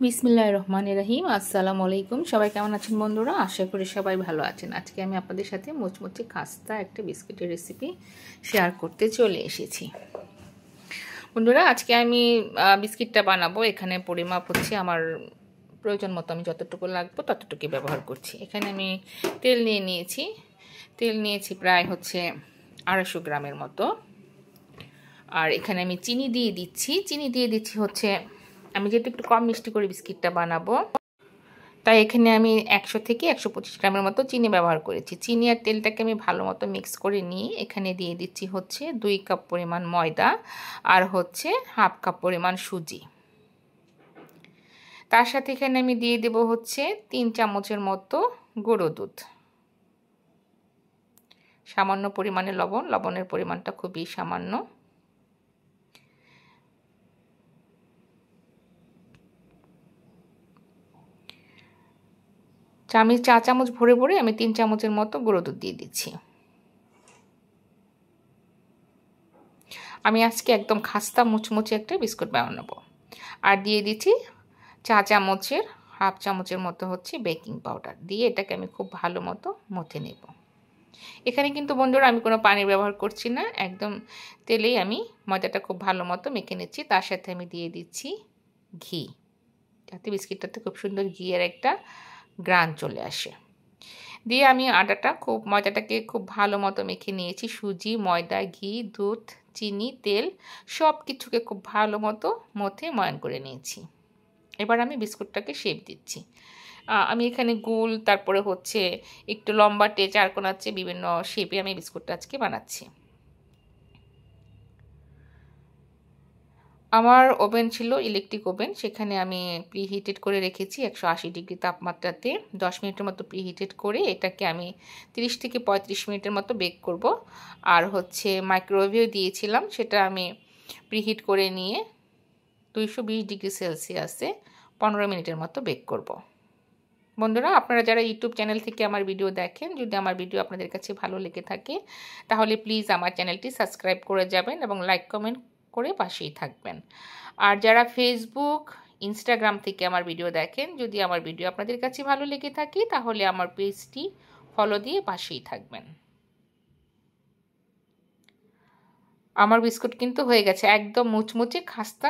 বিসমিল্লাহির রহমানির রহিম। আসসালামু আলাইকুম। সবাই কেমন আছেন বন্ধুরা? আশা করি সবাই ভালো আছেন। আজকে আমি আপনাদের সাথে মুচমুচে খাস্তা একটা বিস্কিটের রেসিপি শেয়ার করতে চলে এসেছি। বন্ধুরা, আজকে আমি বিস্কিটটা বানাবো। এখানে পরিমাপ হচ্ছে আমার প্রয়োজন মতো, আমি যতটুকু লাগবো ততটুকু ব্যবহার করছি। এখানে আমি তেল নিয়েছি। তেল নিয়েছি প্রায় হচ্ছে 250 গ্রামের মতো। আর এখানে আমি চিনি দিয়ে দিচ্ছি হচ্ছে, আমি যেহেতু একটু কম মিষ্টি করে বিস্কিটটা বানাবো, তাই এখানে আমি 100 থেকে 125 গ্রামের মতো চিনি ব্যবহার করেছি। চিনি আর তেলটাকে আমি ভালো মতো মিক্স করে নিয়ে এখানে দিয়ে দিচ্ছি হচ্ছে 2 কাপ পরিমাণ ময়দা আর হচ্ছে হাফ কাপ পরিমাণ সুজি। তার সাথে এখানে আমি দিয়ে দেব হচ্ছে 3 চামচের মতো গুঁড়ো দুধ, সামান্য পরিমাণে লবণের পরিমাণটা খুবই সামান্য। চা চামচ ভরে ভরে আমি 3 চামচের মতো গুঁড়ো দুধ দিয়ে দিচ্ছি। আমি আজকে একদম খাস্তা মুচমুচে একটা বিস্কুট বানাবো। আর দিয়ে দিচ্ছি চা চামচের হাফ চামচের মতো হচ্ছে বেকিং পাউডার, দিয়ে এটাকে আমি খুব ভালো মতো মথে নেব। এখানে কিন্তু বন্ধুরা আমি কোনো পানি ব্যবহার করছি না, একদম তেলেই আমি ময়দাটা খুব ভালো মতো মেখে নিচ্ছি। তার সাথে আমি দিয়ে দিচ্ছি ঘি, যাতে বিস্কিটটাতে খুব সুন্দর ঘিয়ের একটা গ্রান চলে আসে। দিয়ে আমি ময়দাটাকে খুব ভালো মতো মেখে নিয়েছি। সুজি, ময়দা, ঘি, দুধ, চিনি, তেল সব কিছুকে খুব ভালো মতো মথে ময়ান করে নিয়েছি। এবার আমি বিস্কুটটাকে শেপ দিচ্ছি। আমি এখানে গোল, তারপরে হচ্ছে একটু লম্বাটে, চারকোনার চেয়ে বিভিন্ন শেপে আমি বিস্কুটটা আজকে বানাচ্ছি। আমার ওভেন ছিল ইলেকট্রিক ওভেন, সেখানে আমি প্রিহিটেড করে রেখেছি 180 ডিগ্রি তাপমাত্রাতে। 10 মিনিটের মতো প্রিহিটেড করে এটাকে আমি 30 থেকে 35 মিনিটের মতো বেক করব। আর হচ্ছে মাইক্রোওয়েভেও দিয়েছিলাম, সেটা আমি প্রিহিট করে নিয়ে 220 ডিগ্রি সেলসিয়াসে 15 মিনিটের মতো বেক করব। বন্ধুরা, আপনারা যারা ইউটিউব চ্যানেল থেকে আমার ভিডিও দেখেন, যদি আমার ভিডিও আপনাদের কাছে ভালো লেগে থাকে তাহলে প্লিজ আমার চ্যানেলটি সাবস্ক্রাইব করে যাবেন এবং লাইক কমেন্ট করে পাশেই থাকবেন। আর যারা ফেসবুক, ইনস্টাগ্রাম থেকে আমার ভিডিও দেখেন, যদি আমার ভিডিও আপনাদের কাছে ভালো লেগে থাকে তাহলে আমার পেজটি ফলো দিয়ে পাশেই থাকবেন। আমার বিস্কুট কিন্তু হয়ে গেছে, একদম মুচমুচে খাস্তা,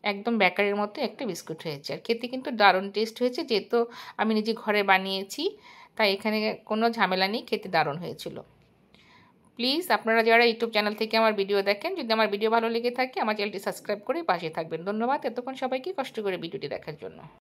একদম বেকারির মতো একটা বিস্কুট হয়েছে। আর খেতে কিন্তু দারুণ টেস্ট হয়েছে, যেহেতু আমি নিজে ঘরে বানিয়েছি তাই এখানে কোনো ঝামেলা নেই, খেতে দারুণ হয়েছিল। প্লিজ আপনারা যারা ইউটিউব চ্যানেল থেকে আমার ভিডিও দেখেন, যদি আমার ভিডিও ভালো লেগে থাকে আমার চ্যানেলটি সাবস্ক্রাইব করে পাশে থাকবেন। ধন্যবাদ এতক্ষণ সবাইকে কষ্ট করে ভিডিওটি দেখার জন্য।